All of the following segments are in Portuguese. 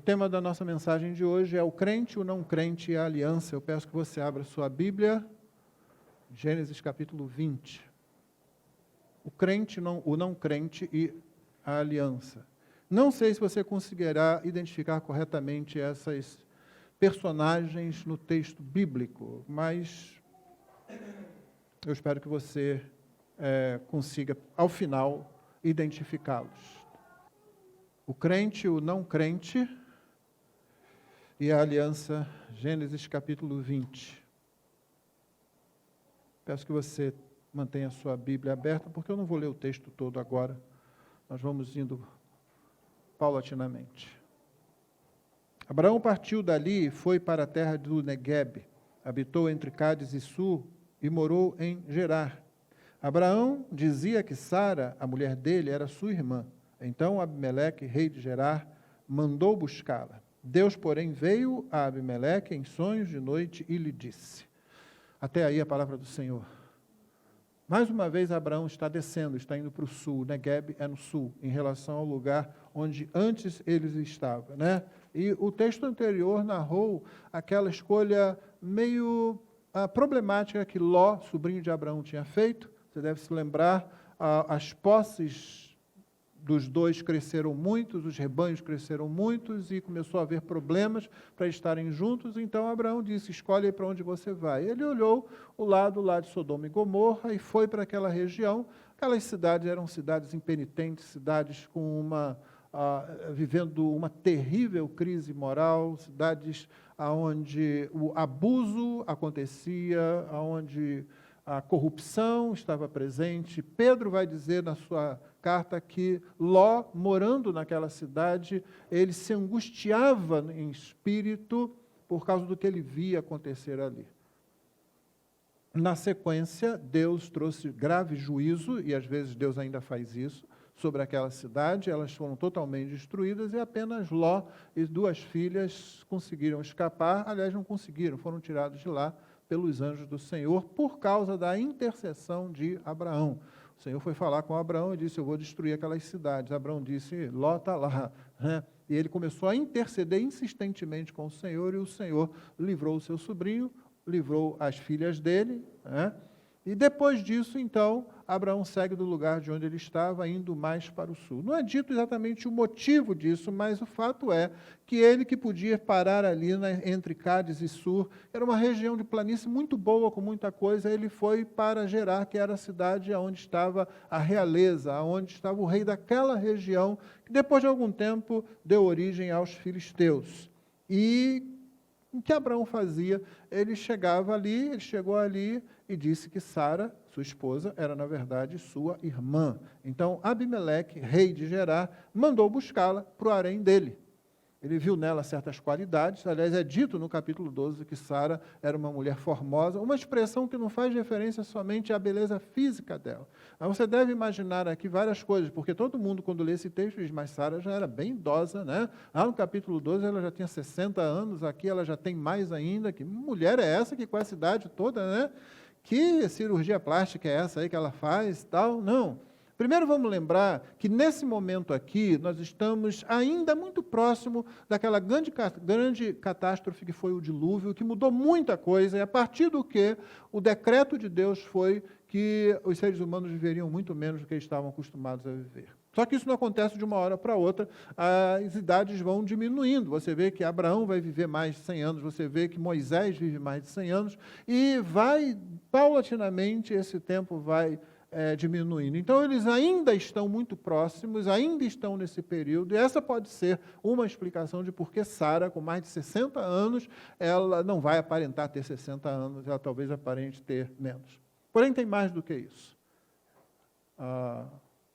tema da nossa mensagem de hoje é o crente, o não crente e a aliança. Eu peço que você abra sua Bíblia, Gênesis capítulo 20. O crente, o não crente e a aliança. Não sei se você conseguirá identificar corretamente essas personagens no texto bíblico, mas eu espero que você consiga, ao final, identificá-los. O crente, o não crente e a aliança, Gênesis capítulo 20. Peço que você mantenha a sua Bíblia aberta, porque eu não vou ler o texto todo agora. Nós vamos indo paulatinamente. Abraão partiu dali e foi para a terra do Neguebe. Habitou entre Cádiz e Sur e morou em Gerar. Abraão dizia que Sara, a mulher dele, era sua irmã. Então Abimeleque, rei de Gerar, mandou buscá-la. Deus, porém, veio a Abimeleque em sonhos de noite e lhe disse. Até aí a palavra do Senhor. Mais uma vez Abraão está descendo, está indo para o sul. Neguebe é no sul, em relação ao lugar onde antes eles estavam, né? E o texto anterior narrou aquela escolha meio problemática que Ló, sobrinho de Abraão, tinha feito. Você deve se lembrar, as posses dos dois cresceram muitos, os rebanhos cresceram muitos e começou a haver problemas para estarem juntos. Então Abraão disse, escolhe para onde você vai. Ele olhou o lado lá de Sodoma e Gomorra e foi para aquela região. Aquelas cidades eram cidades impenitentes, cidades com vivendo uma terrível crise moral, cidades onde o abuso acontecia, onde a corrupção estava presente. Pedro vai dizer na sua carta que Ló, morando naquela cidade, ele se angustiava em espírito por causa do que ele via acontecer ali. Na sequência, Deus trouxe grave juízo, e às vezes Deus ainda faz isso, sobre aquela cidade. Elas foram totalmente destruídas e apenas Ló e duas filhas conseguiram escapar. Aliás, não conseguiram, foram tirados de lá pelos anjos do Senhor, por causa da intercessão de Abraão. O Senhor foi falar com Abraão e disse, eu vou destruir aquelas cidades. Abraão disse, Ló está lá. Né? E ele começou a interceder insistentemente com o Senhor, e o Senhor livrou o seu sobrinho, livrou as filhas dele, né? E depois disso, então, Abraão segue do lugar de onde ele estava, indo mais para o sul. Não é dito exatamente o motivo disso, mas o fato é que ele que podia parar ali entre Cádiz e Sur, era uma região de planície muito boa, com muita coisa, ele foi para Gerar, que era a cidade onde estava a realeza, onde estava o rei daquela região, que depois de algum tempo deu origem aos filisteus. E o que Abraão fazia? Ele chegou ali e disse que Sara, sua esposa, era na verdade sua irmã. Então Abimeleque, rei de Gerar, mandou buscá-la para o harém dele. Ele viu nela certas qualidades. Aliás, é dito no capítulo 12 que Sara era uma mulher formosa, uma expressão que não faz referência somente à beleza física dela. Mas você deve imaginar aqui várias coisas, porque todo mundo, quando lê esse texto, diz, mas Sara já era bem idosa, né? Lá no capítulo 12 ela já tinha 60 anos, aqui ela já tem mais ainda. Que mulher é essa que com essa idade toda, né? Que cirurgia plástica é essa aí que ela faz, tal? Não. Primeiro vamos lembrar que nesse momento aqui, nós estamos ainda muito próximo daquela grande catástrofe que foi o dilúvio, que mudou muita coisa, e a partir do que o decreto de Deus foi que os seres humanos viveriam muito menos do que estavam acostumados a viver. Só que isso não acontece de uma hora para outra, as idades vão diminuindo. Você vê que Abraão vai viver mais de 100 anos, você vê que Moisés vive mais de 100 anos, e paulatinamente, esse tempo vai diminuindo. Então, eles ainda estão muito próximos, ainda estão nesse período, e essa pode ser uma explicação de por que Sara, com mais de 60 anos, ela não vai aparentar ter 60 anos, ela talvez aparente ter menos. Porém, tem mais do que isso.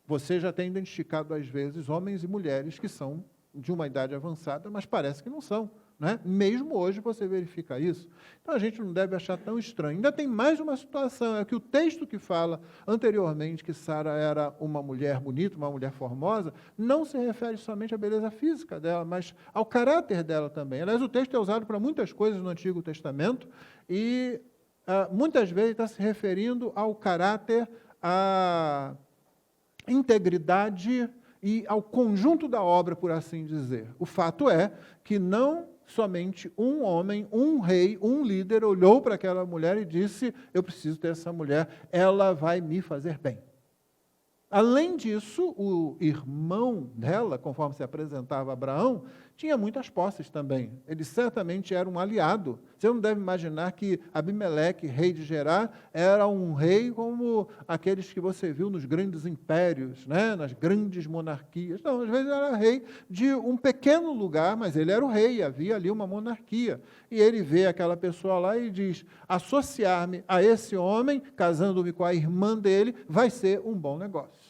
Você já tem identificado, às vezes, homens e mulheres que são de uma idade avançada, mas parece que não são. Né? Mesmo hoje você verifica isso. Então a gente não deve achar tão estranho. Ainda tem mais uma situação, é que o texto que fala anteriormente que Sara era uma mulher bonita, uma mulher formosa, não se refere somente à beleza física dela, mas ao caráter dela também. Aliás, o texto é usado para muitas coisas no Antigo Testamento e muitas vezes está se referindo ao caráter, à integridade e ao conjunto da obra, por assim dizer. O fato é que não somente um homem, um rei, um líder olhou para aquela mulher e disse: eu preciso ter essa mulher, ela vai me fazer bem. Além disso, o irmão dela, conforme se apresentava Abraão, tinha muitas posses também. Ele certamente era um aliado. Você não deve imaginar que Abimeleque, rei de Gerar, era um rei como aqueles que você viu nos grandes impérios, né? Nas grandes monarquias. Não, às vezes era rei de um pequeno lugar, mas ele era o rei, havia ali uma monarquia. E ele vê aquela pessoa lá e diz: associar-me a esse homem, casando-me com a irmã dele, vai ser um bom negócio.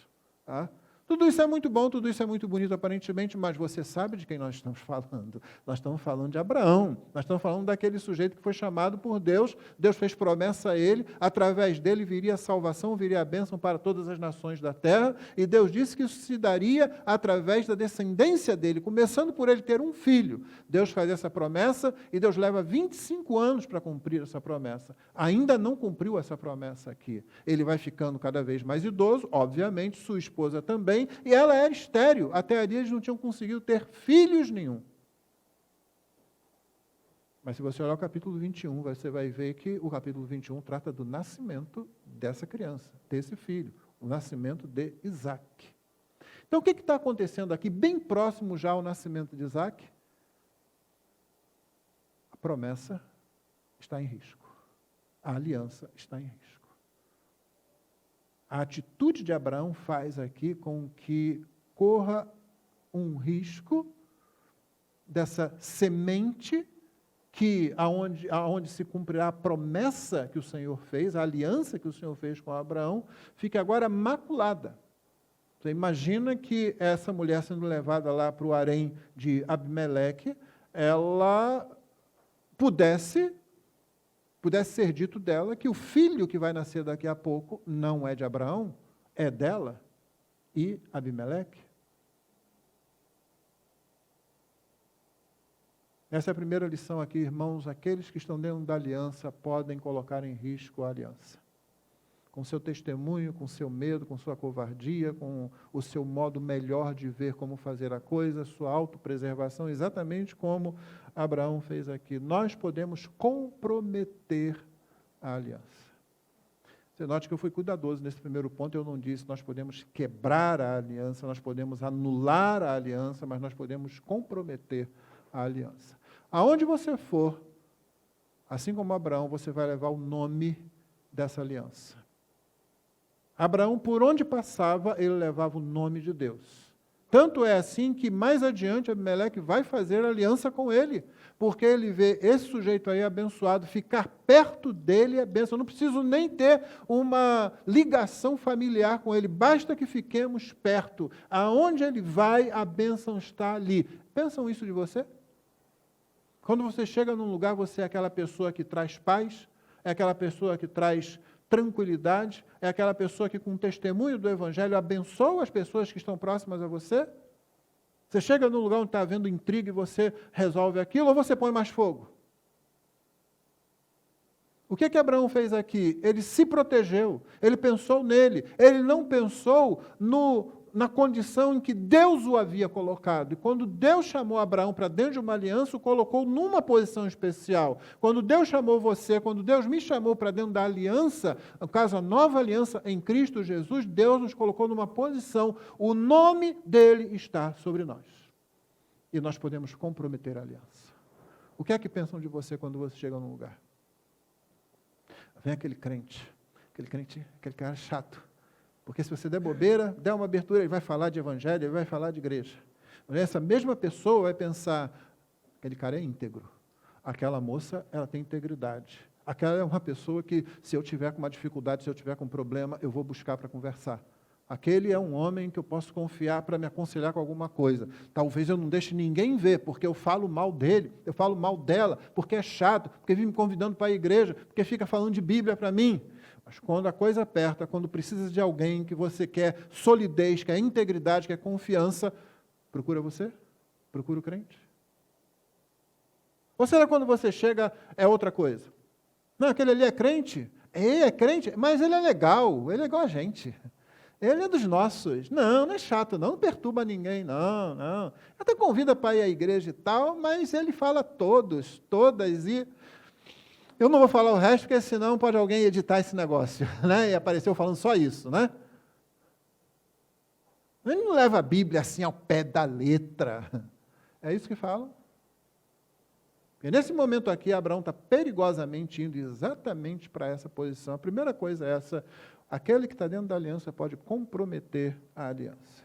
Tá? Tudo isso é muito bom, tudo isso é muito bonito aparentemente, mas você sabe de quem nós estamos falando. Nós estamos falando de Abraão, nós estamos falando daquele sujeito que foi chamado por Deus, Deus fez promessa a ele, através dele viria a salvação, viria a bênção para todas as nações da terra, e Deus disse que isso se daria através da descendência dele, começando por ele ter um filho. Deus faz essa promessa e Deus leva 25 anos para cumprir essa promessa. Ainda não cumpriu essa promessa aqui. Ele vai ficando cada vez mais idoso, obviamente, sua esposa também, e ela era estéril. Até ali eles não tinham conseguido ter filhos nenhum. Mas se você olhar o capítulo 21, você vai ver que o capítulo 21 trata do nascimento dessa criança, desse filho, o nascimento de Isaac. Então o que está acontecendo aqui, bem próximo já ao nascimento de Isaac? A promessa está em risco. A aliança está em risco. A atitude de Abraão faz aqui com que corra um risco dessa semente que aonde se cumprirá a promessa que o Senhor fez, a aliança que o Senhor fez com Abraão, fique agora maculada. Você imagina que essa mulher sendo levada lá para o harém de Abimeleque, ela pudesse ser dito dela que o filho que vai nascer daqui a pouco não é de Abraão, é dela e Abimeleque. Essa é a primeira lição aqui, irmãos. Aqueles que estão dentro da aliança podem colocar em risco a aliança. Com seu testemunho, com seu medo, com sua covardia, com o seu modo melhor de ver como fazer a coisa, sua autopreservação, exatamente como Abraão fez aqui. Nós podemos comprometer a aliança. Você note que eu fui cuidadoso nesse primeiro ponto, eu não disse nós podemos quebrar a aliança, nós podemos anular a aliança, mas nós podemos comprometer a aliança. Aonde você for, assim como Abraão, você vai levar o nome dessa aliança. Abraão, por onde passava, ele levava o nome de Deus. Tanto é assim que mais adiante Abimeleque vai fazer aliança com ele, porque ele vê esse sujeito aí abençoado, ficar perto dele é bênção. Eu não preciso nem ter uma ligação familiar com ele, basta que fiquemos perto. Aonde ele vai, a bênção está ali. Pensam isso de você? Quando você chega num lugar, você é aquela pessoa que traz paz, é aquela pessoa que traz tranquilidade, é aquela pessoa que com o testemunho do Evangelho abençoa as pessoas que estão próximas a você? Você chega num lugar onde está havendo intriga e você resolve aquilo, ou você põe mais fogo? O que Abraão fez aqui? Ele se protegeu, ele pensou nele, ele não pensou na condição em que Deus o havia colocado. E quando Deus chamou Abraão para dentro de uma aliança, o colocou numa posição especial. Quando Deus chamou você, quando Deus me chamou para dentro da aliança, no caso a nova aliança em Cristo Jesus, Deus nos colocou numa posição, o nome dele está sobre nós. E nós podemos comprometer a aliança. O que é que pensam de você quando você chega num lugar? Vem aquele crente, aquele cara chato. Porque se você der bobeira, der uma abertura, ele vai falar de evangelho, ele vai falar de igreja. Essa mesma pessoa vai pensar, aquele cara é íntegro, aquela moça, ela tem integridade. Aquela é uma pessoa que, se eu tiver com uma dificuldade, se eu tiver com um problema, eu vou buscar para conversar. Aquele é um homem que eu posso confiar para me aconselhar com alguma coisa. Talvez eu não deixe ninguém ver, porque eu falo mal dele, eu falo mal dela, porque é chato, porque vive me convidando para a igreja, porque fica falando de Bíblia para mim. Mas quando a coisa aperta, quando precisa de alguém que você quer solidez, quer integridade, quer confiança, procura você? Procura o crente? Ou será quando você chega, é outra coisa? Não, aquele ali é crente? É crente, mas ele é legal a gente. Ele é dos nossos. Não, não é chato, não perturba ninguém, não, não. Até convida para ir à igreja e tal, mas ele fala todos, todas, e eu não vou falar o resto, porque senão pode alguém editar esse negócio, né? E apareceu falando só isso, né? Ele não leva a Bíblia assim ao pé da letra. É isso que fala. E nesse momento aqui, Abraão está perigosamente indo exatamente para essa posição. A primeira coisa é essa: aquele que está dentro da aliança pode comprometer a aliança.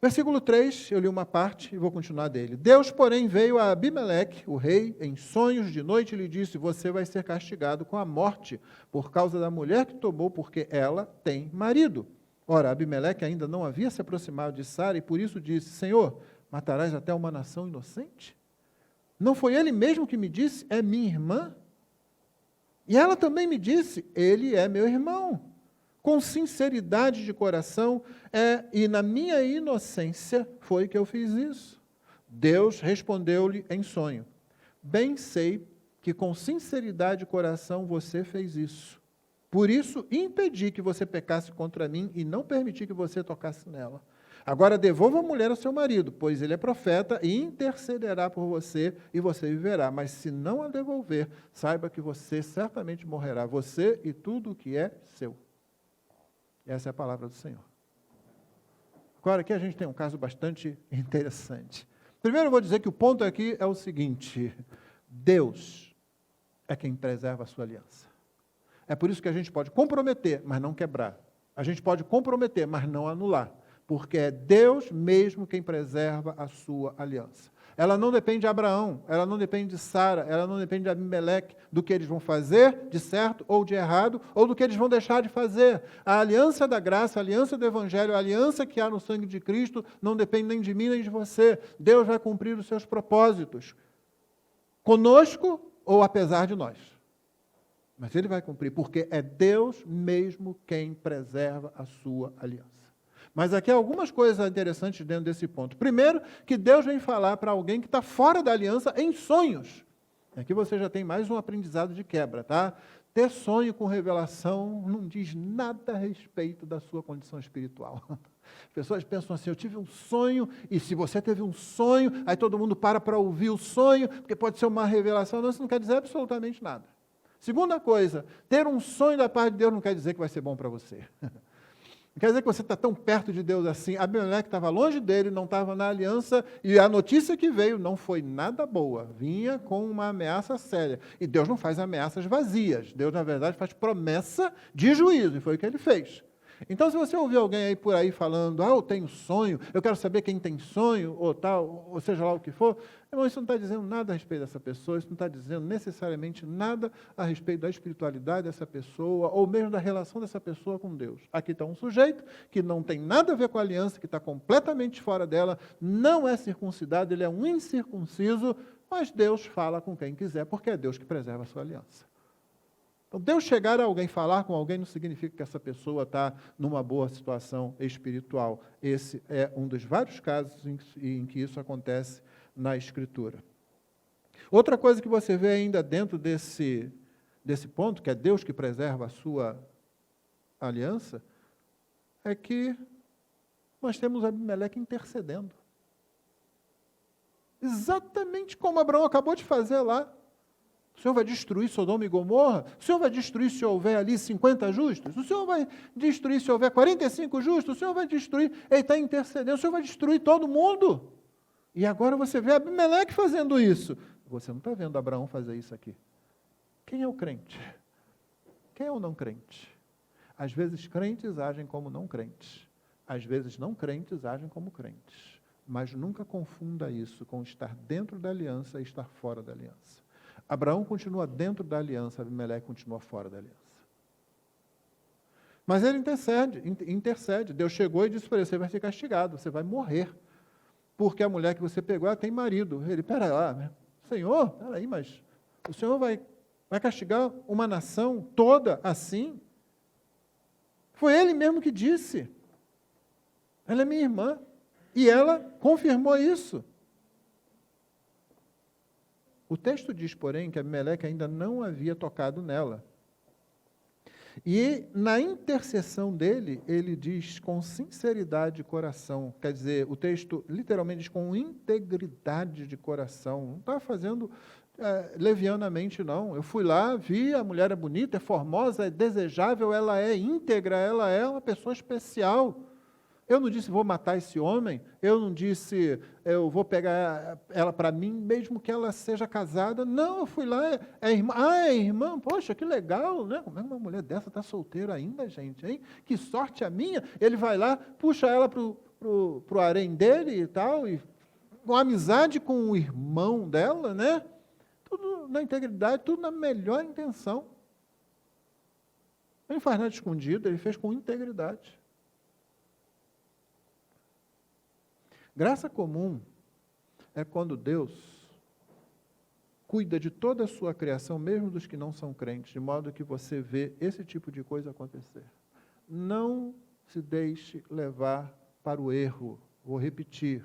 Versículo 3, eu li uma parte e vou continuar dele. Deus, porém, veio a Abimeleque, o rei, em sonhos de noite, e lhe disse: você vai ser castigado com a morte por causa da mulher que tomou, porque ela tem marido. Ora, Abimeleque ainda não havia se aproximado de Sara, e por isso disse: Senhor, matarás até uma nação inocente? Não foi ele mesmo que me disse: é minha irmã? E ela também me disse: ele é meu irmão. Com sinceridade de coração, e na minha inocência foi que eu fiz isso. Deus respondeu-lhe em sonho: bem sei que com sinceridade de coração você fez isso. Por isso, impedi que você pecasse contra mim e não permiti que você tocasse nela. Agora devolva a mulher ao seu marido, pois ele é profeta e intercederá por você e você viverá. Mas se não a devolver, saiba que você certamente morrerá, você e tudo o que é seu. Essa é a palavra do Senhor. Agora, aqui a gente tem um caso bastante interessante. Primeiro eu vou dizer que o ponto aqui é o seguinte: Deus é quem preserva a sua aliança. É por isso que a gente pode comprometer, mas não quebrar. A gente pode comprometer, mas não anular. Porque é Deus mesmo quem preserva a sua aliança. Ela não depende de Abraão, ela não depende de Sara, ela não depende de Abimeleque, do que eles vão fazer, de certo ou de errado, ou do que eles vão deixar de fazer. A aliança da graça, a aliança do Evangelho, a aliança que há no sangue de Cristo, não depende nem de mim nem de você. Deus vai cumprir os seus propósitos, conosco ou apesar de nós. Mas Ele vai cumprir, porque é Deus mesmo quem preserva a sua aliança. Mas aqui há algumas coisas interessantes dentro desse ponto. Primeiro, que Deus vem falar para alguém que está fora da aliança em sonhos. Aqui você já tem mais um aprendizado de quebra, tá? Ter sonho com revelação não diz nada a respeito da sua condição espiritual. As pessoas pensam assim: eu tive um sonho, e se você teve um sonho, aí todo mundo para ouvir o sonho, porque pode ser uma revelação. Não, isso não quer dizer absolutamente nada. Segunda coisa, ter um sonho da parte de Deus não quer dizer que vai ser bom para você. Não quer dizer que você está tão perto de Deus assim. Abimeleque estava longe dele, não estava na aliança, e a notícia que veio não foi nada boa. Vinha com uma ameaça séria. E Deus não faz ameaças vazias. Deus, na verdade, faz promessa de juízo, e foi o que ele fez. Então, se você ouvir alguém aí por aí falando: eu tenho sonho, eu quero saber quem tem sonho, ou tal, ou seja lá o que for, irmão, isso não está dizendo nada a respeito dessa pessoa, isso não está dizendo necessariamente nada a respeito da espiritualidade dessa pessoa, ou mesmo da relação dessa pessoa com Deus. Aqui está um sujeito que não tem nada a ver com a aliança, que está completamente fora dela, não é circuncidado, ele é um incircunciso, mas Deus fala com quem quiser, porque é Deus que preserva a sua aliança. Então, Deus chegar a alguém, falar com alguém, não significa que essa pessoa está numa boa situação espiritual. Esse é um dos vários casos em que isso acontece na Escritura. Outra coisa que você vê ainda dentro desse ponto, que é Deus que preserva a sua aliança, é que nós temos Abimeleque intercedendo. Exatamente como Abraão acabou de fazer lá. O Senhor vai destruir Sodoma e Gomorra? O Senhor vai destruir se houver ali 50 justos? O Senhor vai destruir se houver 45 justos? O Senhor vai destruir, ele está intercedendo, o Senhor vai destruir todo mundo. E agora você vê Abimeleque fazendo isso. Você não está vendo Abraão fazer isso aqui. Quem é o crente? Quem é o não crente? Às vezes crentes agem como não crentes. Às vezes não crentes agem como crentes. Mas nunca confunda isso com estar dentro da aliança e estar fora da aliança. Abraão continua dentro da aliança, Abimeleque continua fora da aliança. Mas ele intercede. Deus chegou e disse para ele: você vai ser castigado, você vai morrer. Porque a mulher que você pegou, ela tem marido. Ele: pera lá, né? Senhor, peraí, mas o Senhor vai castigar uma nação toda assim? Foi ele mesmo que disse. Ela é minha irmã. E ela confirmou isso. O texto diz, porém, que Abimeleque ainda não havia tocado nela. E na intercessão dele, ele diz com sinceridade de coração. Quer dizer, o texto literalmente diz com integridade de coração. Não está fazendo levianamente, não. Eu fui lá, vi, a mulher é bonita, é formosa, é desejável, ela é íntegra, ela é uma pessoa especial. Eu não disse, vou matar esse homem. Eu não disse, eu vou pegar ela para mim, mesmo que ela seja casada. Não, eu fui lá, é irmã. Ah, é irmã? Poxa, que legal, né? Como é que uma mulher dessa está solteira ainda, gente, hein? Que sorte a minha. Ele vai lá, puxa ela para o harém dele e tal, e com amizade com o irmão dela, né? Tudo na integridade, tudo na melhor intenção. Ele não faz nada escondido, ele fez com integridade. Graça comum é quando Deus cuida de toda a sua criação, mesmo dos que não são crentes, de modo que você vê esse tipo de coisa acontecer. Não se deixe levar para o erro. Vou repetir.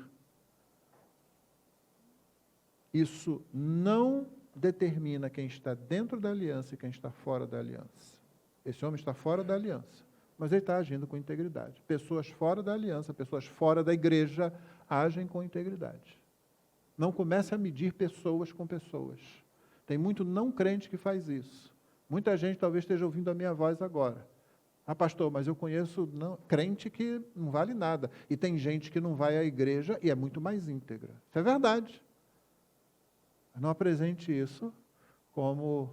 Isso não determina quem está dentro da aliança e quem está fora da aliança. Esse homem está fora da aliança, mas ele está agindo com integridade. Pessoas fora da aliança, pessoas fora da igreja, agem com integridade. Não comece a medir pessoas com pessoas. Tem muito não crente que faz isso. Muita gente talvez esteja ouvindo a minha voz agora. Ah, pastor, mas eu conheço crente que não vale nada. E tem gente que não vai à igreja e é muito mais íntegra. Isso é verdade. Não apresente isso como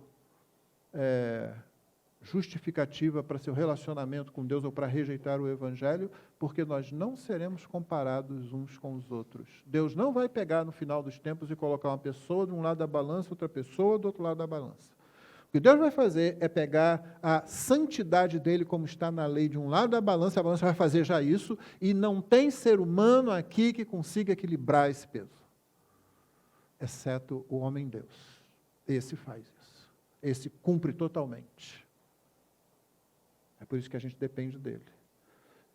justificativa para seu relacionamento com Deus ou para rejeitar o Evangelho, porque nós não seremos comparados uns com os outros. Deus não vai pegar no final dos tempos e colocar uma pessoa de um lado da balança, outra pessoa do outro lado da balança. O que Deus vai fazer é pegar a santidade dele, como está na lei, de um lado da balança, a balança vai fazer já isso, e não tem ser humano aqui que consiga equilibrar esse peso, exceto o homem-Deus. Esse faz isso. Esse cumpre totalmente. É por isso que a gente depende dele.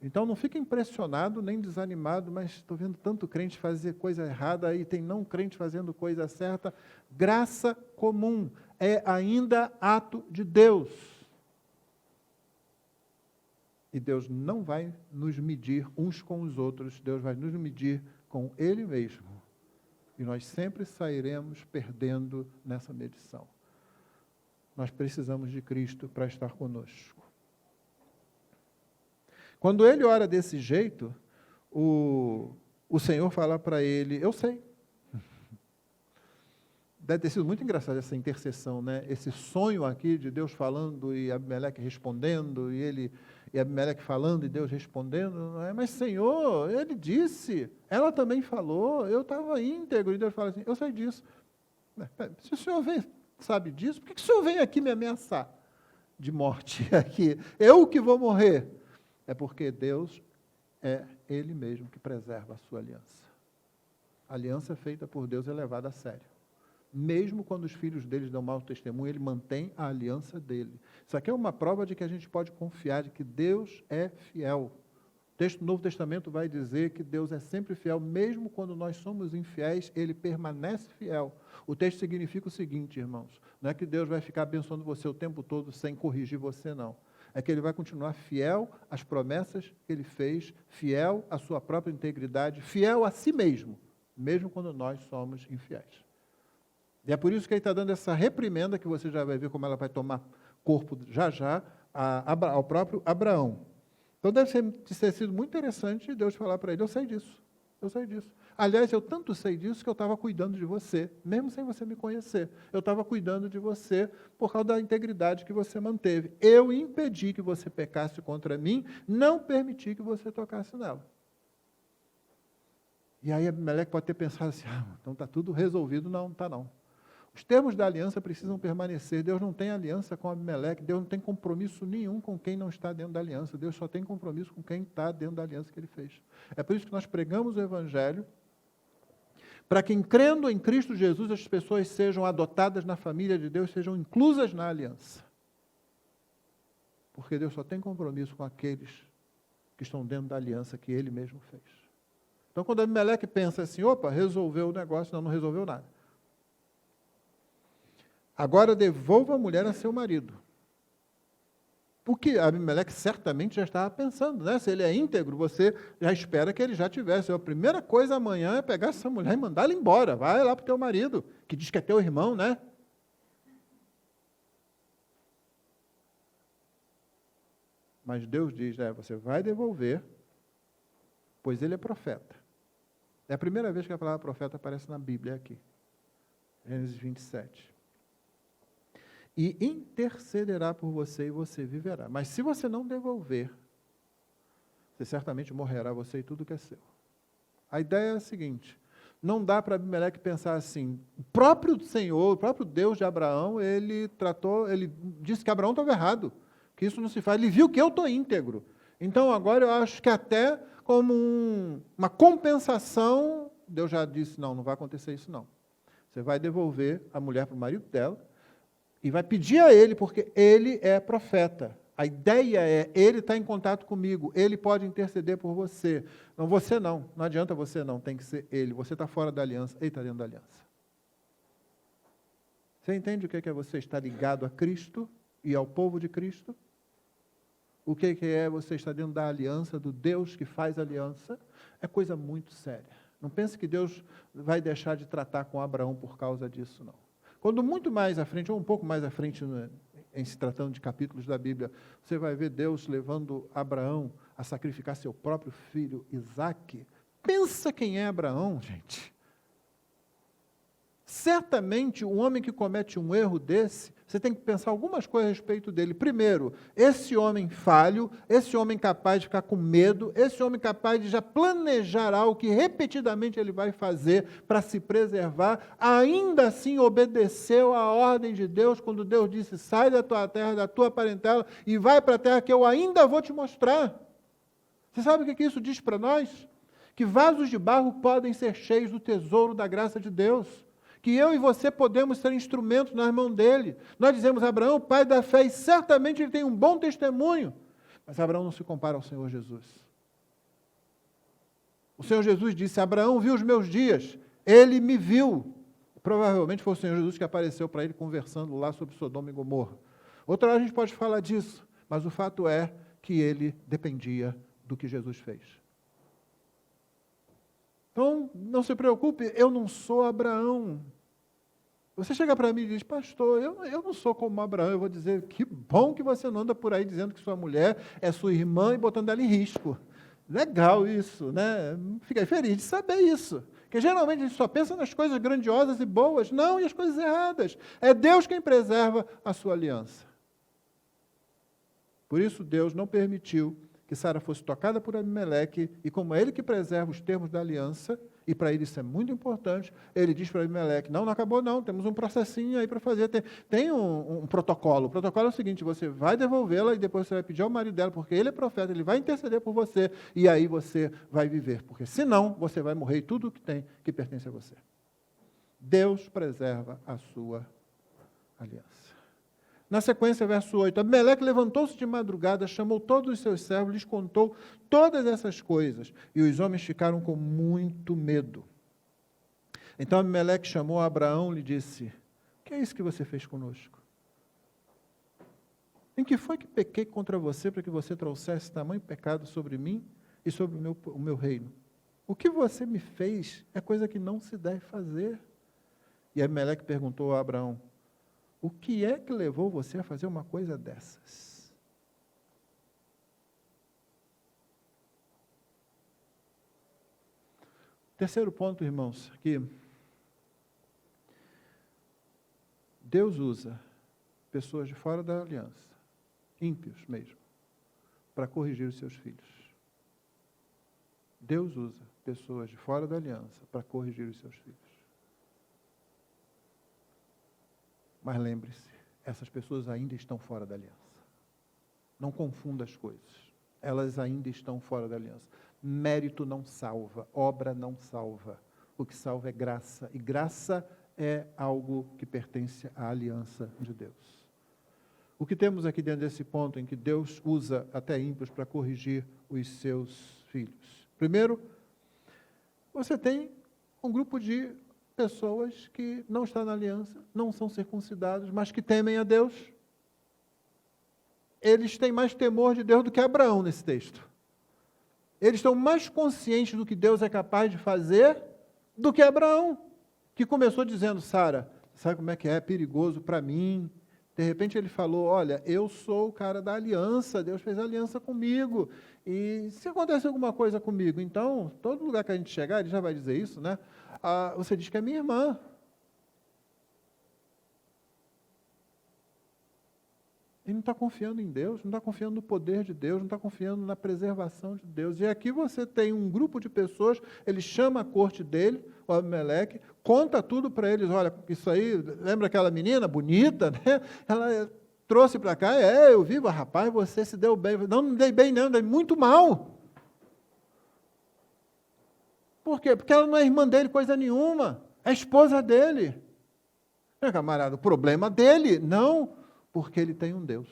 Então não fique impressionado nem desanimado, mas estou vendo tanto crente fazer coisa errada, aí tem não crente fazendo coisa certa. Graça comum é ainda ato de Deus. E Deus não vai nos medir uns com os outros, Deus vai nos medir com Ele mesmo. E nós sempre sairemos perdendo nessa medição. Nós precisamos de Cristo para estar conosco. Quando ele ora desse jeito, o Senhor fala para ele, eu sei. Deve ter sido muito engraçado essa intercessão, né? Esse sonho aqui de Deus falando e Abimeleque respondendo, e Abimeleque falando e Deus respondendo. Não é? Mas Senhor, ele disse, ela também falou, eu estava íntegro. E Deus fala assim, eu sei disso. Se o Senhor sabe disso, por que o Senhor vem aqui me ameaçar de morte aqui? Eu que vou morrer. É porque Deus é Ele mesmo que preserva a sua aliança. A aliança feita por Deus é levada a sério. Mesmo quando os filhos deles dão mau testemunho, Ele mantém a aliança dele. Isso aqui é uma prova de que a gente pode confiar de que Deus é fiel. O texto do Novo Testamento vai dizer que Deus é sempre fiel, mesmo quando nós somos infiéis, Ele permanece fiel. O texto significa o seguinte, irmãos, não é que Deus vai ficar abençoando você o tempo todo sem corrigir você, não. É que Ele vai continuar fiel às promessas que Ele fez, fiel à sua própria integridade, fiel a si mesmo, mesmo quando nós somos infiéis. E é por isso que Ele está dando essa reprimenda, que você já vai ver como ela vai tomar corpo já, ao próprio Abraão. Então deve ter sido muito interessante Deus falar para ele, eu sei disso. Aliás, eu tanto sei disso que eu estava cuidando de você, mesmo sem você me conhecer. Eu estava cuidando de você por causa da integridade que você manteve. Eu impedi que você pecasse contra mim, não permiti que você tocasse nela. E aí Abimeleque pode ter pensado assim, então está tudo resolvido. Não, está não. Os termos da aliança precisam permanecer. Deus não tem aliança com Abimeleque, Deus não tem compromisso nenhum com quem não está dentro da aliança. Deus só tem compromisso com quem está dentro da aliança que Ele fez. É por isso que nós pregamos o Evangelho, para que, crendo em Cristo Jesus, as pessoas sejam adotadas na família de Deus, sejam inclusas na aliança. Porque Deus só tem compromisso com aqueles que estão dentro da aliança que Ele mesmo fez. Então, quando Abimeleque pensa assim, opa, resolveu o negócio, não resolveu nada. Agora devolva a mulher a seu marido. O que Abimeleque certamente já estava pensando, né? Se ele é íntegro, você já espera que ele já tivesse. A primeira coisa amanhã é pegar essa mulher e mandar ela embora. Vai lá para o teu marido, que diz que é teu irmão, né? Mas Deus diz, você vai devolver, pois ele é profeta. É a primeira vez que a palavra profeta aparece na Bíblia aqui. Gênesis 27. E intercederá por você e você viverá. Mas se você não devolver, você certamente morrerá, você e tudo que é seu. A ideia é a seguinte, não dá para Abimeleque pensar assim, o próprio Senhor, o próprio Deus de Abraão, ele disse que Abraão estava errado, que isso não se faz, ele viu que eu estou íntegro. Então agora eu acho que até como uma compensação, Deus já disse, não vai acontecer isso não. Você vai devolver a mulher para o marido dela, e vai pedir a ele, porque ele é profeta. A ideia é, ele está em contato comigo, ele pode interceder por você. Não, você não adianta você não, tem que ser ele. Você está fora da aliança, ele está dentro da aliança. Você entende o que é você estar ligado a Cristo e ao povo de Cristo? O que é você estar dentro da aliança, do Deus que faz aliança? É coisa muito séria. Não pense que Deus vai deixar de tratar com Abraão por causa disso, não. Quando muito mais à frente, ou um pouco mais à frente, em se tratando de capítulos da Bíblia, você vai ver Deus levando Abraão a sacrificar seu próprio filho, Isaque. Pensa quem é Abraão, gente. Certamente, um homem que comete um erro desse, você tem que pensar algumas coisas a respeito dele. Primeiro, esse homem falho, esse homem capaz de ficar com medo, esse homem capaz de já planejar algo que repetidamente ele vai fazer para se preservar, ainda assim obedeceu à ordem de Deus, quando Deus disse, sai da tua terra, da tua parentela, e vai para a terra que eu ainda vou te mostrar. Você sabe o que isso diz para nós? Que vasos de barro podem ser cheios do tesouro da graça de Deus. Que eu e você podemos ser instrumentos nas mãos dele. Nós dizemos, Abraão, pai da fé, e certamente ele tem um bom testemunho. Mas Abraão não se compara ao Senhor Jesus. O Senhor Jesus disse, Abraão viu os meus dias, ele me viu. Provavelmente foi o Senhor Jesus que apareceu para ele conversando lá sobre Sodoma e Gomorra. Outra hora a gente pode falar disso, mas o fato é que ele dependia do que Jesus fez. Então, não se preocupe, eu não sou Abraão. Você chega para mim e diz, pastor, eu não sou como Abraão. Eu vou dizer, que bom que você não anda por aí dizendo que sua mulher é sua irmã e botando ela em risco. Legal isso, né? Fiquei feliz de saber isso. Porque geralmente a gente só pensa nas coisas grandiosas e boas. Não, e as coisas erradas. É Deus quem preserva a sua aliança. Por isso Deus não permitiu que Sara fosse tocada por Abimeleque, e como é ele que preserva os termos da aliança, e para ele isso é muito importante, ele diz para Abimeleque, não acabou não, temos um processinho aí para fazer, tem um protocolo. O protocolo é o seguinte, você vai devolvê-la e depois você vai pedir ao marido dela, porque ele é profeta, ele vai interceder por você, e aí você vai viver, porque senão você vai morrer e tudo que tem que pertence a você. Deus preserva a sua aliança. Na sequência, verso 8, Abimeleque levantou-se de madrugada, chamou todos os seus servos, lhes contou todas essas coisas, e os homens ficaram com muito medo. Então Abimeleque chamou Abraão e lhe disse, o que é isso que você fez conosco? Em que foi que pequei contra você para que você trouxesse tamanho pecado sobre mim e sobre o meu reino? O que você me fez é coisa que não se deve fazer. E Abimeleque perguntou a Abraão, o que é que levou você a fazer uma coisa dessas? Terceiro ponto, irmãos, que Deus usa pessoas de fora da aliança, ímpios mesmo, para corrigir os seus filhos. Deus usa pessoas de fora da aliança para corrigir os seus filhos. Mas lembre-se, essas pessoas ainda estão fora da aliança. Não confunda as coisas. Elas ainda estão fora da aliança. Mérito não salva, obra não salva. O que salva é graça. E graça é algo que pertence à aliança de Deus. O que temos aqui dentro desse ponto em que Deus usa até ímpios para corrigir os seus filhos? Primeiro, você tem um grupo de pessoas que não estão na aliança, não são circuncidados, mas que temem a Deus. eles têm mais temor de Deus do que Abraão nesse texto. Eles estão mais conscientes do que Deus é capaz de fazer do que Abraão, que começou dizendo, Sara, sabe como é que é perigoso para mim? De repente ele falou, olha, eu sou o cara da aliança, Deus fez aliança comigo, e se acontecer alguma coisa comigo, então, todo lugar que a gente chegar, ele já vai dizer isso, né? Você diz que é minha irmã. Ele não está confiando em Deus, não está confiando no poder de Deus, não está confiando na preservação de Deus. E aqui você tem um grupo de pessoas, ele chama a corte dele, o Abimeleque, conta tudo para eles, olha, isso aí, lembra aquela menina bonita, né? Ela trouxe para cá, eu vi, rapaz, você se deu bem. Não me dei bem não, dei muito mal. Por quê? Porque ela não é irmã dele, coisa nenhuma, é esposa dele. Meu camarada, o problema dele, não, porque ele tem um Deus.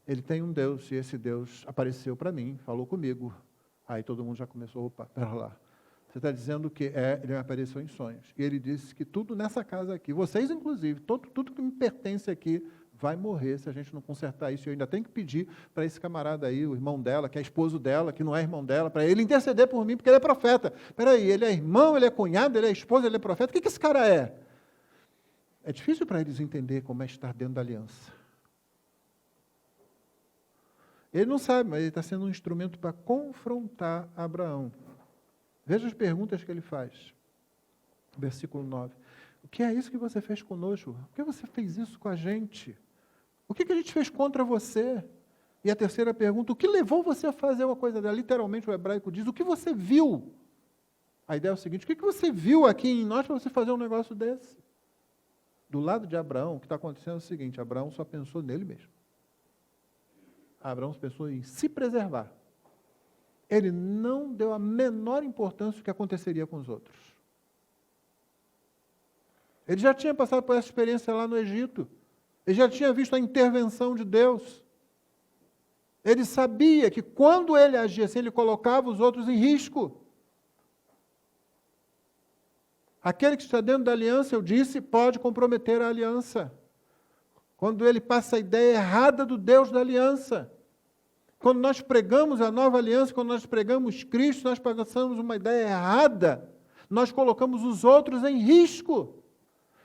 Ele tem um Deus, e esse Deus apareceu para mim, falou comigo. Aí todo mundo já começou, opa, pera lá. Você está dizendo que ele me apareceu em sonhos. E ele disse que tudo nessa casa aqui, vocês inclusive, tudo que me pertence aqui, vai morrer se a gente não consertar isso. Eu ainda tenho que pedir para esse camarada aí, o irmão dela, que é esposo dela, que não é irmão dela, para ele interceder por mim, porque ele é profeta. Espera aí, ele é irmão, ele é cunhado, ele é esposo, ele é profeta. O que esse cara é? É difícil para eles entender como é estar dentro da aliança. Ele não sabe, mas ele está sendo um instrumento para confrontar Abraão. Veja as perguntas que ele faz. Versículo 9. O que é isso que você fez conosco? Por que você fez isso com a gente? O que a gente fez contra você? E a terceira pergunta, o que levou você a fazer uma coisa dela? Literalmente o hebraico diz, o que você viu? A ideia é o seguinte, o que você viu aqui em nós para você fazer um negócio desse? Do lado de Abraão, o que está acontecendo é o seguinte, Abraão só pensou nele mesmo. Abraão pensou em se preservar. Ele não deu a menor importância ao que aconteceria com os outros. Ele já tinha passado por essa experiência lá no Egito. Ele já tinha visto a intervenção de Deus. Ele sabia que quando ele agia assim, ele colocava os outros em risco. Aquele que está dentro da aliança, eu disse, pode comprometer a aliança. Quando ele passa a ideia errada do Deus da aliança. Quando nós pregamos a nova aliança, quando nós pregamos Cristo, nós passamos uma ideia errada. Nós colocamos os outros em risco.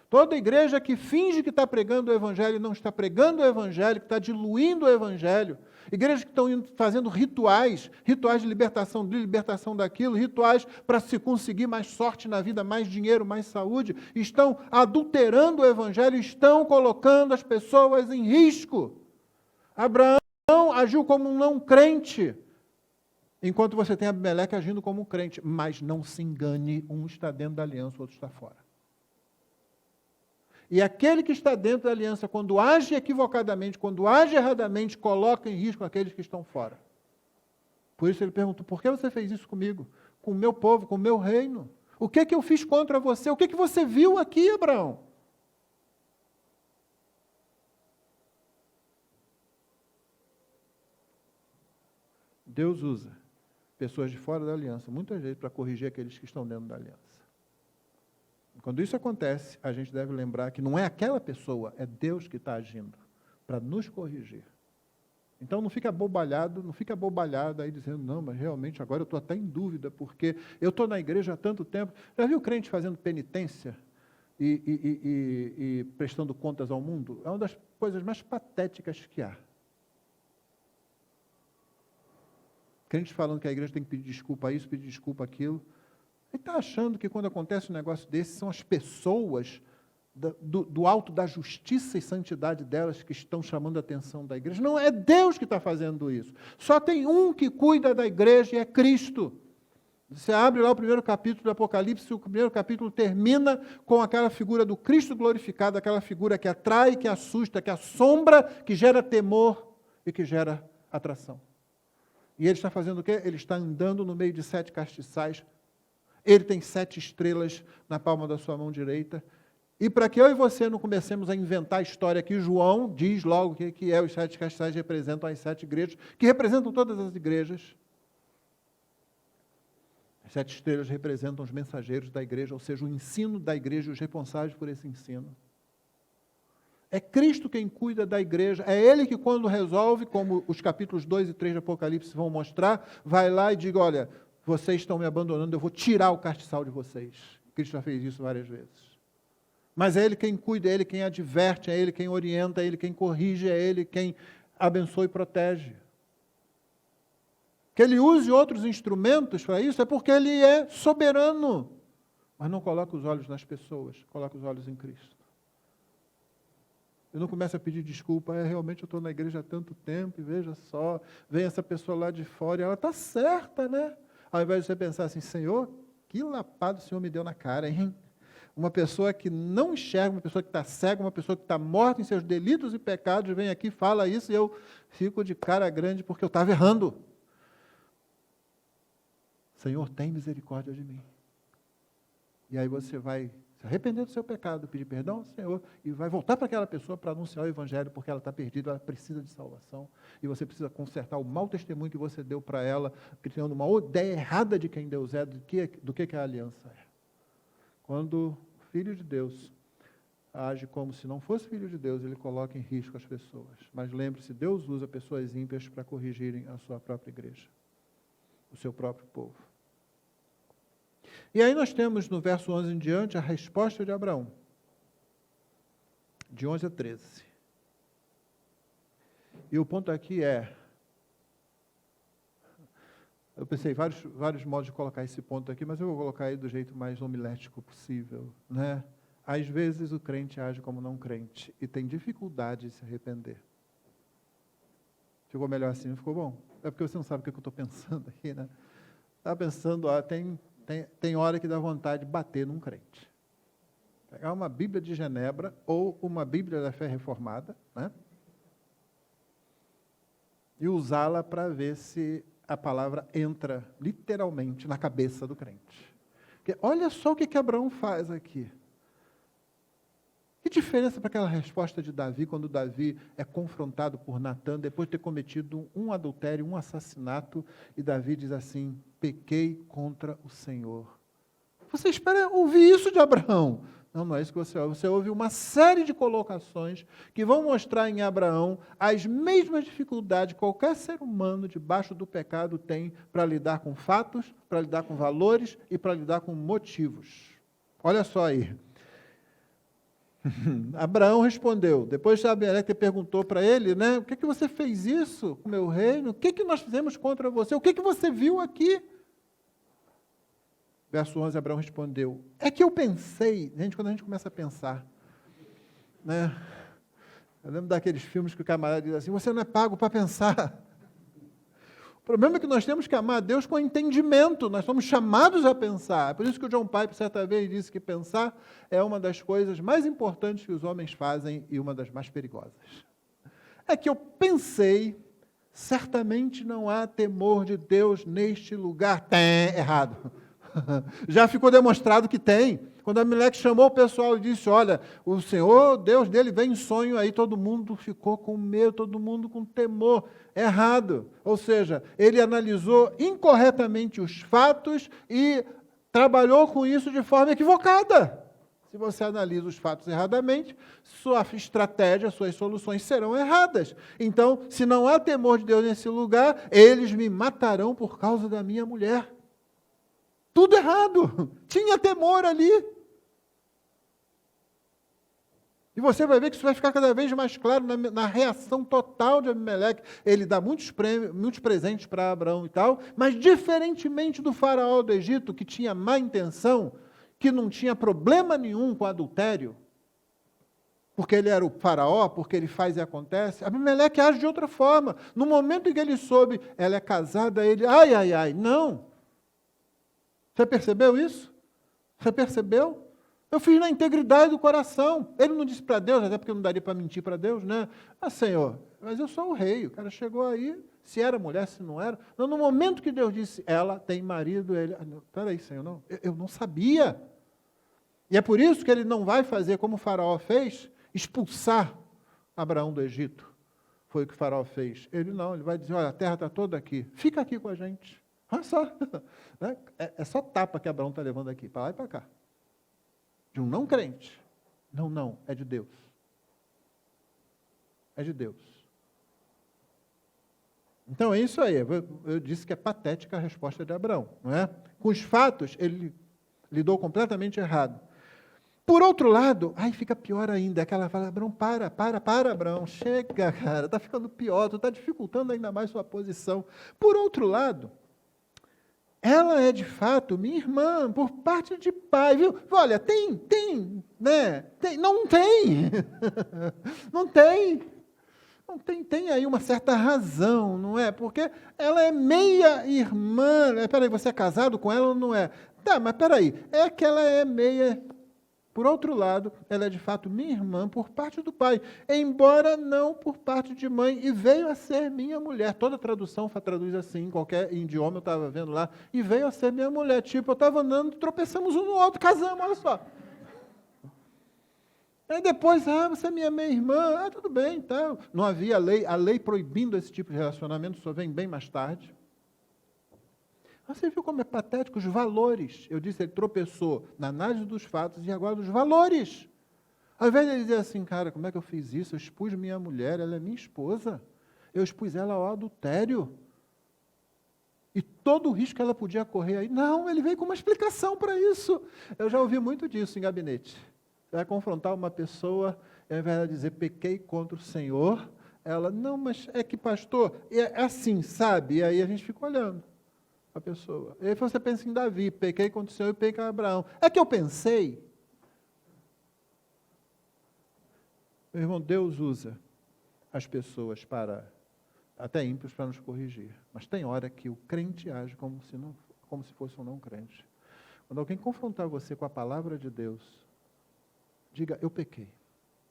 Toda igreja que finge que está pregando o Evangelho e não está pregando o Evangelho, que está diluindo o Evangelho, igrejas que estão fazendo rituais de libertação daquilo, rituais para se conseguir mais sorte na vida, mais dinheiro, mais saúde, estão adulterando o Evangelho, estão colocando as pessoas em risco. Abraão agiu como um não crente, enquanto você tem Abimeleque agindo como um crente, mas não se engane, um está dentro da aliança, o outro está fora. E aquele que está dentro da aliança, quando age equivocadamente, quando age erradamente, coloca em risco aqueles que estão fora. Por isso ele perguntou, por que você fez isso comigo? Com o meu povo, com o meu reino? O que eu fiz contra você? O que você viu aqui, Abraão? Deus usa pessoas de fora da aliança, muitas vezes, para corrigir aqueles que estão dentro da aliança. Quando isso acontece, a gente deve lembrar que não é aquela pessoa, é Deus que está agindo para nos corrigir. Então não fica bobalhado aí dizendo, não, mas realmente agora eu estou até em dúvida, porque eu estou na igreja há tanto tempo. Já viu crente fazendo penitência e prestando contas ao mundo? É uma das coisas mais patéticas que há. Crente falando que a igreja tem que pedir desculpa a isso, pedir desculpa aquilo. Ele está achando que quando acontece um negócio desse, são as pessoas do alto da justiça e santidade delas que estão chamando a atenção da igreja. Não, é Deus que está fazendo isso. Só tem um que cuida da igreja e é Cristo. Você abre lá o primeiro capítulo do Apocalipse, o primeiro capítulo termina com aquela figura do Cristo glorificado, aquela figura que atrai, que assusta, que assombra, que gera temor e que gera atração. E ele está fazendo o quê? Ele está andando no meio de 7 castiçais. Ele tem 7 estrelas na palma da sua mão direita. E para que eu e você não comecemos a inventar a história aqui, João diz logo que os 7 castiçais representam as 7 igrejas, que representam todas as igrejas. As 7 estrelas representam os mensageiros da igreja, ou seja, o ensino da igreja e os responsáveis por esse ensino. É Cristo quem cuida da igreja. É Ele que, quando resolve, como os capítulos 2 e 3 de Apocalipse vão mostrar, vai lá e diz, olha, vocês estão me abandonando, eu vou tirar o castiçal de vocês. Cristo já fez isso várias vezes. Mas é Ele quem cuida, é Ele quem adverte, é Ele quem orienta, é Ele quem corrige, é Ele quem abençoa e protege. Que Ele use outros instrumentos para isso é porque Ele é soberano. Mas não coloca os olhos nas pessoas, coloca os olhos em Cristo. Eu não começo a pedir desculpa, realmente eu estou na igreja há tanto tempo, e veja só, vem essa pessoa lá de fora, e ela está certa, né? Ao invés de você pensar assim, Senhor, que lapada o Senhor me deu na cara, hein? Uma pessoa que não enxerga, uma pessoa que está cega, uma pessoa que está morta em seus delitos e pecados, vem aqui, fala isso, e eu fico de cara grande porque eu estava errando. Senhor, tem misericórdia de mim. E aí você vai se arrepender do seu pecado, pedir perdão ao Senhor, e vai voltar para aquela pessoa para anunciar o Evangelho, porque ela está perdida, ela precisa de salvação, e você precisa consertar o mau testemunho que você deu para ela, criando uma ideia errada de quem Deus é, do que a aliança é. Quando o Filho de Deus age como se não fosse Filho de Deus, ele coloca em risco as pessoas. Mas lembre-se, Deus usa pessoas ímpias para corrigirem a sua própria igreja, o seu próprio povo. E aí nós temos no verso 11 em diante a resposta de Abraão, de 11 a 13. E o ponto aqui é, eu pensei vários modos de colocar esse ponto aqui, mas eu vou colocar ele do jeito mais homilético possível, né? Às vezes o crente age como não crente e tem dificuldade de se arrepender. Ficou melhor assim, não ficou bom? É porque você não sabe o que eu estou pensando aqui, né? Estava pensando, tem hora que dá vontade de bater num crente. Pegar uma Bíblia de Genebra ou uma Bíblia da Fé Reformada, né? E usá-la para ver se a palavra entra literalmente na cabeça do crente. Porque olha só o que Abraão faz aqui. Que diferença para aquela resposta de Davi, quando Davi é confrontado por Natã, depois de ter cometido um adultério, um assassinato, e Davi diz assim, pequei contra o Senhor. Você espera ouvir isso de Abraão? Não é isso que você ouve. Você ouve uma série de colocações que vão mostrar em Abraão as mesmas dificuldades que qualquer ser humano debaixo do pecado tem para lidar com fatos, para lidar com valores e para lidar com motivos. Olha só aí. Abraão respondeu, depois Abimeleque perguntou para ele, né, por que você fez isso com o meu reino? O que nós fizemos contra você? O que você viu aqui? Verso 11, Abraão respondeu, é que eu pensei, quando a gente começa a pensar, né, eu lembro daqueles filmes que o camarada diz assim, você não é pago para pensar. O problema é que nós temos que amar a Deus com entendimento, nós somos chamados a pensar. É por isso que o John Piper, certa vez, disse que pensar é uma das coisas mais importantes que os homens fazem e uma das mais perigosas. É que eu pensei, certamente não há temor de Deus neste lugar. Tem, errado. Já ficou demonstrado que tem. Quando Abimeleque chamou o pessoal e disse, olha, o Senhor, Deus dele, vem em sonho, aí todo mundo ficou com medo, todo mundo com temor. Errado. Ou seja, ele analisou incorretamente os fatos e trabalhou com isso de forma equivocada. Se você analisa os fatos erradamente, sua estratégia, suas soluções serão erradas. Então, se não há temor de Deus nesse lugar, eles me matarão por causa da minha mulher. Tudo errado. Tinha temor ali. E você vai ver que isso vai ficar cada vez mais claro na reação total de Abimeleque. Ele dá muitos presentes para Abraão e tal, mas diferentemente do faraó do Egito, que tinha má intenção, que não tinha problema nenhum com adultério, porque ele era o faraó, porque ele faz e acontece, Abimeleque age de outra forma. No momento em que ele soube, ela é casada, ele, não. Você percebeu isso? Você percebeu? Eu fiz na integridade do coração. Ele não disse para Deus, até porque não daria para mentir para Deus, né? Senhor, mas eu sou o rei. O cara chegou aí, se era mulher, se não era. Não, no momento que Deus disse, ela tem marido, ele... Peraí, Senhor, não. Eu não sabia. E é por isso que ele não vai fazer como o faraó fez, expulsar Abraão do Egito. Foi o que o faraó fez. Ele não, ele vai dizer, olha, a terra está toda aqui. Fica aqui com a gente. Olha só. É só tapa que Abraão está levando aqui, para lá e para cá. De um não crente. Não, é de Deus. é de Deus. Então é isso aí. Eu disse que é patética a resposta de Abraão, não é? Com os fatos, ele lidou completamente errado. Por outro lado, aí fica pior ainda, aquela fala, Abraão, para, Abraão, chega, cara, está ficando pior, tu está dificultando ainda mais sua posição. Por outro lado, ela é de fato minha irmã, por parte de pai, viu? Olha, né? Não tem, não tem aí uma certa razão, não é? Porque ela é meia irmã, peraí, você é casado com ela ou não é? Tá, mas peraí, é que ela é meia. Por outro lado, ela é de fato minha irmã por parte do pai, embora não por parte de mãe, e veio a ser minha mulher. Toda tradução traduz assim, em qualquer idioma eu estava vendo lá, e veio a ser minha mulher. Tipo, eu estava andando, tropeçamos um no outro, casamos, olha só. Aí depois, você é minha meia-irmã, tudo bem, tá. Não havia a lei proibindo esse tipo de relacionamento, só vem bem mais tarde. Você viu como é patético os valores. Eu disse, ele tropeçou na análise dos fatos e agora dos valores. Ao invés de ele dizer assim, cara, como é que eu fiz isso? Eu expus minha mulher, ela é minha esposa. Eu expus ela ao adultério. E todo o risco que ela podia correr aí. Não, ele veio com uma explicação para isso. Eu já ouvi muito disso em gabinete. Você vai confrontar uma pessoa, ao invés de dizer, pequei contra o Senhor, ela, não, mas é que pastor, é assim, sabe? E aí a gente fica olhando a pessoa. E aí você pensa em Davi, pequei contra o Senhor e pequei contra Abraão. É que eu pensei. Meu irmão, Deus usa as pessoas até ímpios para nos corrigir. Mas tem hora que o crente age como se fosse um não crente. Quando alguém confrontar você com a palavra de Deus, diga, eu pequei.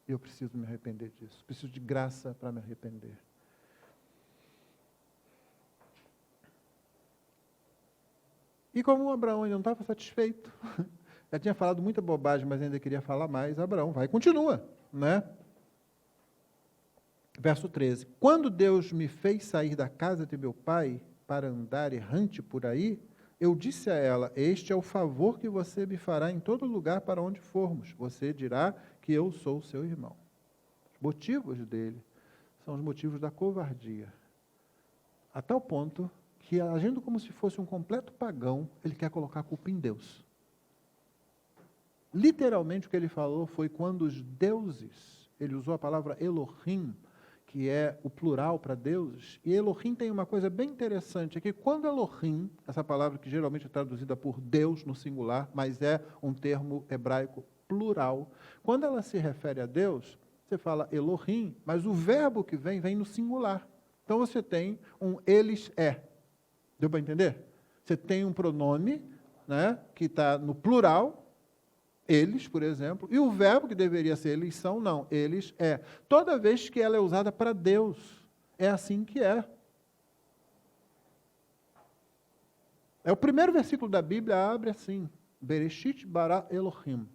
Eu preciso me arrepender disso. Preciso de graça para me arrepender. E como Abraão ainda não estava satisfeito, já tinha falado muita bobagem, mas ainda queria falar mais, Abraão vai e continua, né? Verso 13. Quando Deus me fez sair da casa de meu pai para andar errante por aí, eu disse a ela, este é o favor que você me fará em todo lugar para onde formos. Você dirá que eu sou seu irmão. Os motivos dele são os motivos da covardia. A tal ponto que, agindo como se fosse um completo pagão, ele quer colocar a culpa em Deus. Literalmente o que ele falou foi quando os deuses, ele usou a palavra Elohim, que é o plural para deuses, e Elohim tem uma coisa bem interessante, é que quando Elohim, essa palavra que geralmente é traduzida por Deus no singular, mas é um termo hebraico plural, quando ela se refere a Deus, você fala Elohim, mas o verbo que vem no singular. Então você tem um eles é. Deu para entender? Você tem um pronome, né, que está no plural, eles, por exemplo, e o verbo que deveria ser eles são, não, eles é. Toda vez que ela é usada para Deus, é assim que é. É o primeiro versículo da Bíblia, abre assim, Bereshit bara Elohim.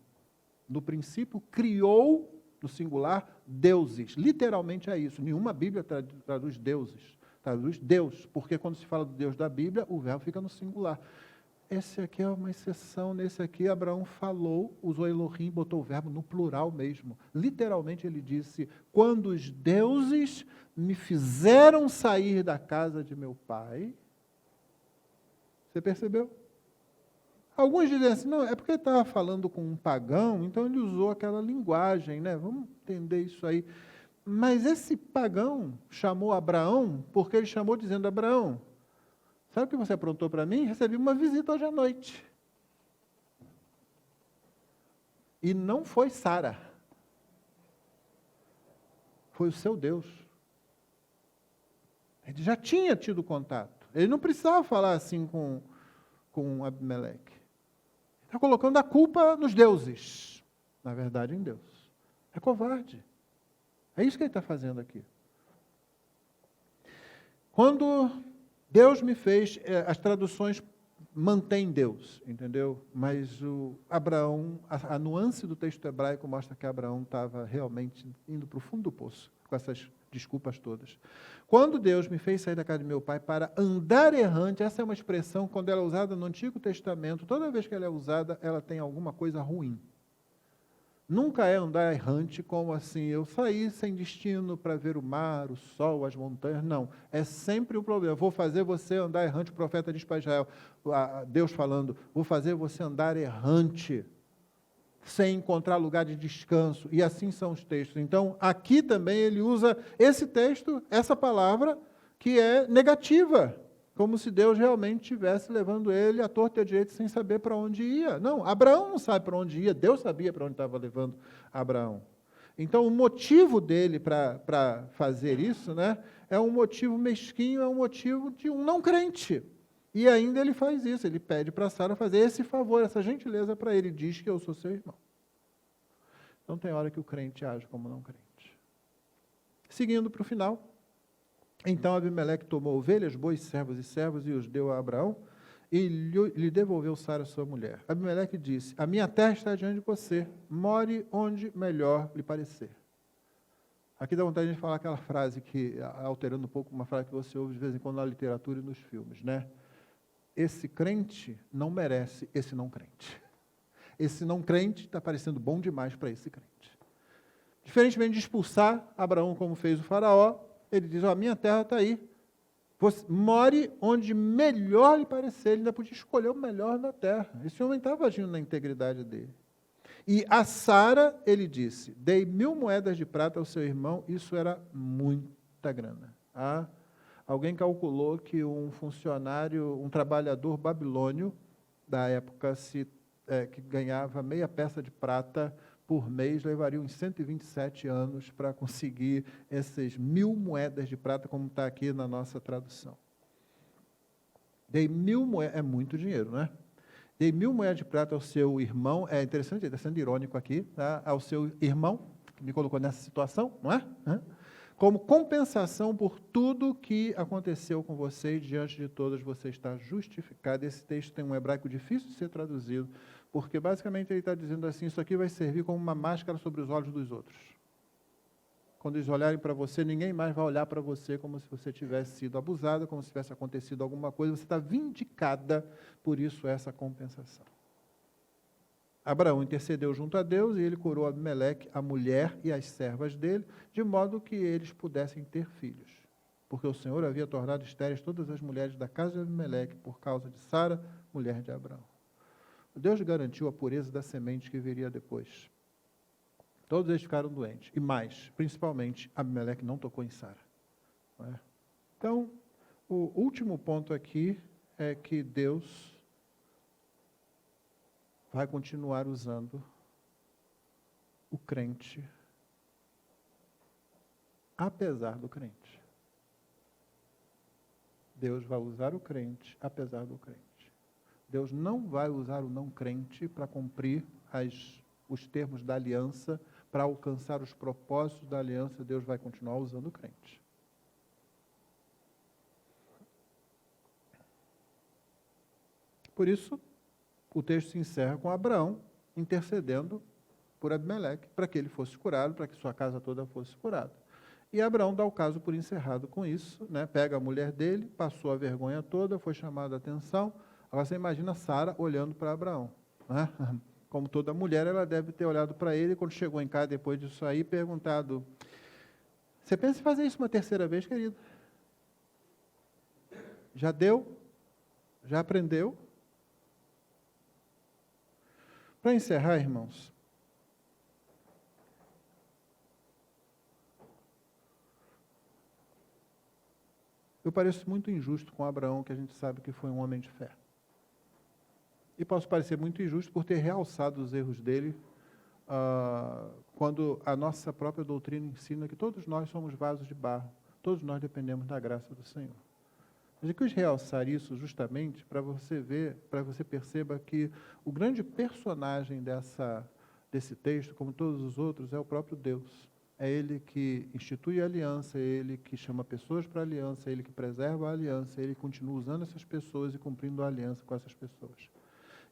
No princípio, criou, no singular, deuses. Literalmente é isso. Nenhuma Bíblia traduz deuses. Traduz Deus, porque quando se fala do Deus da Bíblia, o verbo fica no singular. Esse aqui é uma exceção, nesse aqui Abraão falou, usou Elohim, botou o verbo no plural mesmo. Literalmente ele disse, quando os deuses me fizeram sair da casa de meu pai. Você percebeu? Alguns dizem assim, não, é porque ele estava falando com um pagão, então ele usou aquela linguagem, né? Vamos entender isso aí. Mas esse pagão chamou Abraão, porque ele chamou dizendo, Abraão, sabe o que você aprontou para mim? Recebi uma visita hoje à noite. E não foi Sara. Foi o seu Deus. Ele já tinha tido contato. Ele não precisava falar assim com Abimeleque. Ele está colocando a culpa nos deuses. Na verdade, em Deus. É covarde. É isso que ele está fazendo aqui. Quando Deus me fez, as traduções mantêm Deus, entendeu? Mas o Abraão, a nuance do texto hebraico mostra que Abraão estava realmente indo para o fundo do poço, com essas desculpas todas. Quando Deus me fez sair da casa de meu pai para andar errante, essa é uma expressão, quando ela é usada no Antigo Testamento, toda vez que ela é usada, ela tem alguma coisa ruim. nunca é andar errante como assim, eu saí sem destino para ver o mar, o sol, as montanhas. Não, é sempre o problema. Vou fazer você andar errante, o profeta diz para Israel, Deus falando, vou fazer você andar errante, sem encontrar lugar de descanso. E assim são os textos. Então, aqui também ele usa esse texto, essa palavra, que é negativa, como se Deus realmente estivesse levando ele à torta e à direita sem saber para onde ia. Não, Abraão não sabe para onde ia, Deus sabia para onde estava levando Abraão. Então, o motivo dele para fazer isso, né, é um motivo mesquinho, é um motivo de um não crente. E ainda ele faz isso, ele pede para Sara fazer esse favor, essa gentileza para ele, diz que eu sou seu irmão. Então, tem hora que o crente age como não crente. Seguindo para o final. Então Abimeleque tomou ovelhas, bois, servos e servos e os deu a Abraão e lhe devolveu Sara, sua mulher. Abimeleque disse, a minha terra está diante de você, more onde melhor lhe parecer. Aqui dá vontade de falar aquela frase que, alterando um pouco, uma frase que você ouve de vez em quando na literatura e nos filmes, né? Esse crente não merece esse não crente. Esse não crente está parecendo bom demais para esse crente. Diferentemente de expulsar Abraão como fez o faraó, ele diz, a minha terra está aí. Você more onde melhor lhe parecer. Ele ainda podia escolher o melhor da terra. Esse homem estava agindo na integridade dele. E a Sara, ele disse, dei 1.000 moedas de prata ao seu irmão, isso era muita grana. Alguém calculou que um funcionário, um trabalhador babilônio, da época, que ganhava meia peça de prata por mês, levaria uns 127 anos para conseguir essas 1.000 moedas de prata, como está aqui na nossa tradução. Dei 1.000 moedas, é muito dinheiro, né? Dei 1.000 moedas de prata ao seu irmão, é interessante, está sendo irônico aqui, tá? Ao seu irmão, que me colocou nessa situação, não é? Como compensação por tudo que aconteceu com você, diante de todas você está justificado. Esse texto tem um hebraico difícil de ser traduzido, porque basicamente ele está dizendo assim, isso aqui vai servir como uma máscara sobre os olhos dos outros. Quando eles olharem para você, ninguém mais vai olhar para você como se você tivesse sido abusada, como se tivesse acontecido alguma coisa, você está vindicada, por isso essa compensação. Abraão intercedeu junto a Deus e ele curou Abimeleque, a mulher e as servas dele, de modo que eles pudessem ter filhos. Porque o Senhor havia tornado estéreis todas as mulheres da casa de Abimeleque por causa de Sara, mulher de Abraão. Deus garantiu a pureza da semente que viria depois. Todos eles ficaram doentes. E mais, principalmente, Abimeleque não tocou em Sara. Não é? Então, o último ponto aqui é que Deus vai continuar usando o crente, apesar do crente. Deus vai usar o crente, apesar do crente. Deus não vai usar o não crente para cumprir os termos da aliança, para alcançar os propósitos da aliança. Deus vai continuar usando o crente. Por isso, o texto se encerra com Abraão intercedendo por Abimeleque, para que ele fosse curado, para que sua casa toda fosse curada. E Abraão dá o caso por encerrado com isso, né? Pega a mulher dele, passou a vergonha toda, foi chamada a atenção. Agora você imagina Sara olhando para Abraão, né? Como toda mulher, ela deve ter olhado para ele, quando chegou em casa depois disso aí, perguntado, você pensa em fazer isso uma terceira vez, querido? Já deu? Já aprendeu? Para encerrar, irmãos, eu pareço muito injusto com Abraão, que a gente sabe que foi um homem de fé. E posso parecer muito injusto por ter realçado os erros dele, quando a nossa própria doutrina ensina que todos nós somos vasos de barro, todos nós dependemos da graça do Senhor. Mas eu quis realçar isso justamente para você ver, para que você perceba que o grande personagem desse texto, como todos os outros, é o próprio Deus. É Ele que institui a aliança, é Ele que chama pessoas para a aliança, é Ele que preserva a aliança, é Ele que continua usando essas pessoas e cumprindo a aliança com essas pessoas.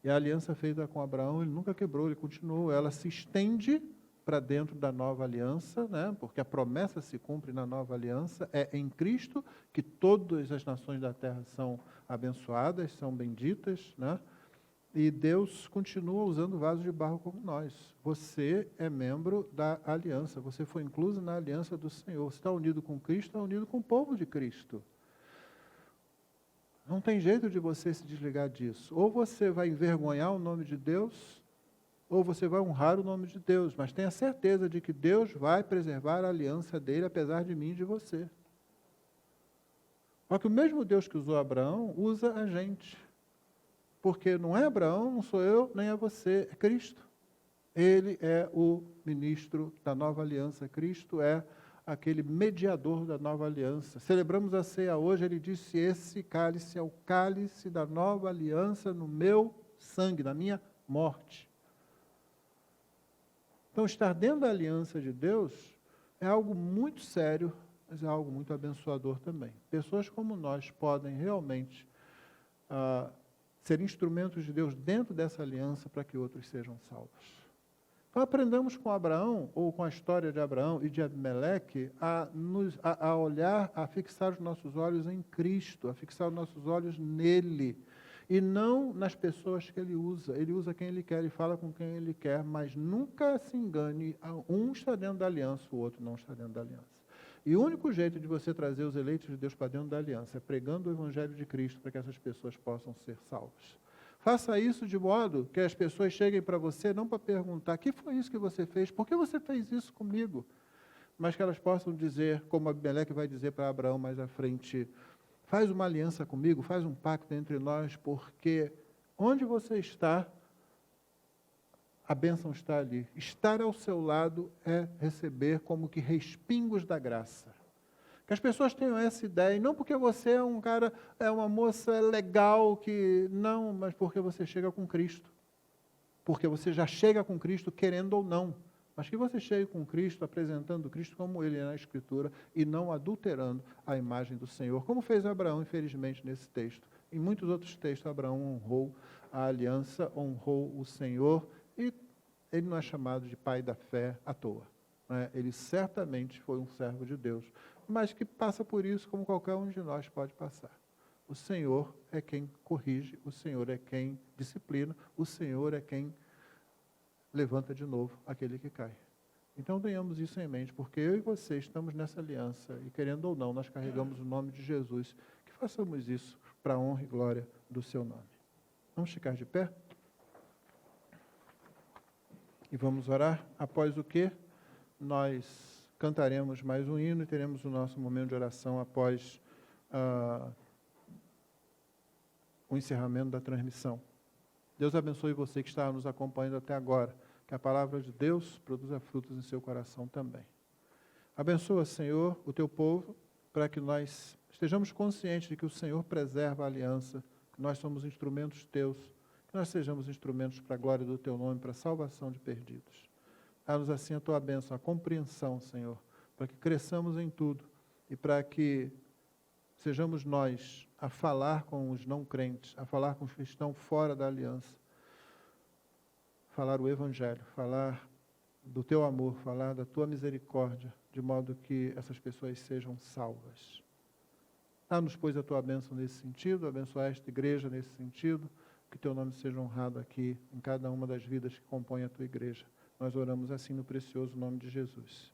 E a aliança feita com Abraão, ele nunca quebrou, ele continuou, ela se estende para dentro da nova aliança, né? Porque a promessa se cumpre na nova aliança, é em Cristo que todas as nações da terra são abençoadas, são benditas, né? E Deus continua usando vasos de barro como nós. Você é membro da aliança, você foi incluso na aliança do Senhor. Você está unido com Cristo, está unido com o povo de Cristo. Não tem jeito de você se desligar disso. Ou você vai envergonhar o nome de Deus, ou você vai honrar o nome de Deus. Mas tenha certeza de que Deus vai preservar a aliança dele, apesar de mim e de você. Só que o mesmo Deus que usou Abraão, usa a gente. Porque não é Abraão, não sou eu, nem é você, é Cristo. Ele é o ministro da nova aliança. Cristo é aquele mediador da nova aliança. Celebramos a ceia hoje, ele disse, esse cálice é o cálice da nova aliança no meu sangue, na minha morte. Então, estar dentro da aliança de Deus é algo muito sério, mas é algo muito abençoador também. Pessoas como nós podem realmente ser instrumentos de Deus dentro dessa aliança para que outros sejam salvos. Então aprendamos com Abraão, ou com a história de Abraão e de Abimeleque, a olhar, a fixar os nossos olhos em Cristo, a fixar os nossos olhos nele, e não nas pessoas que ele usa. Ele usa quem ele quer e fala com quem ele quer, mas nunca se engane, um está dentro da aliança, o outro não está dentro da aliança. E o único jeito de você trazer os eleitos de Deus para dentro da aliança é pregando o Evangelho de Cristo para que essas pessoas possam ser salvas. Faça isso de modo que as pessoas cheguem para você não para perguntar, que foi isso que você fez? Por que você fez isso comigo? Mas que elas possam dizer, como Abimeleque vai dizer para Abraão mais à frente, faz uma aliança comigo, faz um pacto entre nós, porque onde você está, a bênção está ali. Estar ao seu lado é receber como que respingos da graça. Que as pessoas tenham essa ideia, e não porque você é um cara, é uma moça legal, que não, mas porque você chega com Cristo. Porque você já chega com Cristo, querendo ou não. Mas que você chegue com Cristo, apresentando Cristo como Ele é na Escritura, e não adulterando a imagem do Senhor, como fez Abraão, infelizmente, nesse texto. Em muitos outros textos, Abraão honrou a aliança, honrou o Senhor, e ele não é chamado de pai da fé à toa. Né? Ele certamente foi um servo de Deus, mas que passa por isso como qualquer um de nós pode passar. O Senhor é quem corrige, o Senhor é quem disciplina, o Senhor é quem levanta de novo aquele que cai. Então tenhamos isso em mente, porque eu e você estamos nessa aliança, e querendo ou não, nós carregamos o nome de Jesus, que façamos isso para a honra e glória do seu nome. Vamos ficar de pé? E vamos orar, após o que nós cantaremos mais um hino e teremos o nosso momento de oração após o encerramento da transmissão. Deus abençoe você que está nos acompanhando até agora, que a palavra de Deus produza frutos em seu coração também. Abençoa, Senhor, o teu povo, para que nós estejamos conscientes de que o Senhor preserva a aliança, que nós somos instrumentos teus, que nós sejamos instrumentos para a glória do teu nome, para a salvação de perdidos. Dá-nos assim a tua bênção, a compreensão, Senhor, para que cresçamos em tudo e para que sejamos nós a falar com os não crentes, a falar com os que estão fora da aliança, falar o Evangelho, falar do teu amor, falar da tua misericórdia, de modo que essas pessoas sejam salvas. Dá-nos, pois, a tua bênção nesse sentido, abençoar esta igreja nesse sentido, que teu nome seja honrado aqui em cada uma das vidas que compõem a tua igreja. Nós oramos assim no precioso nome de Jesus.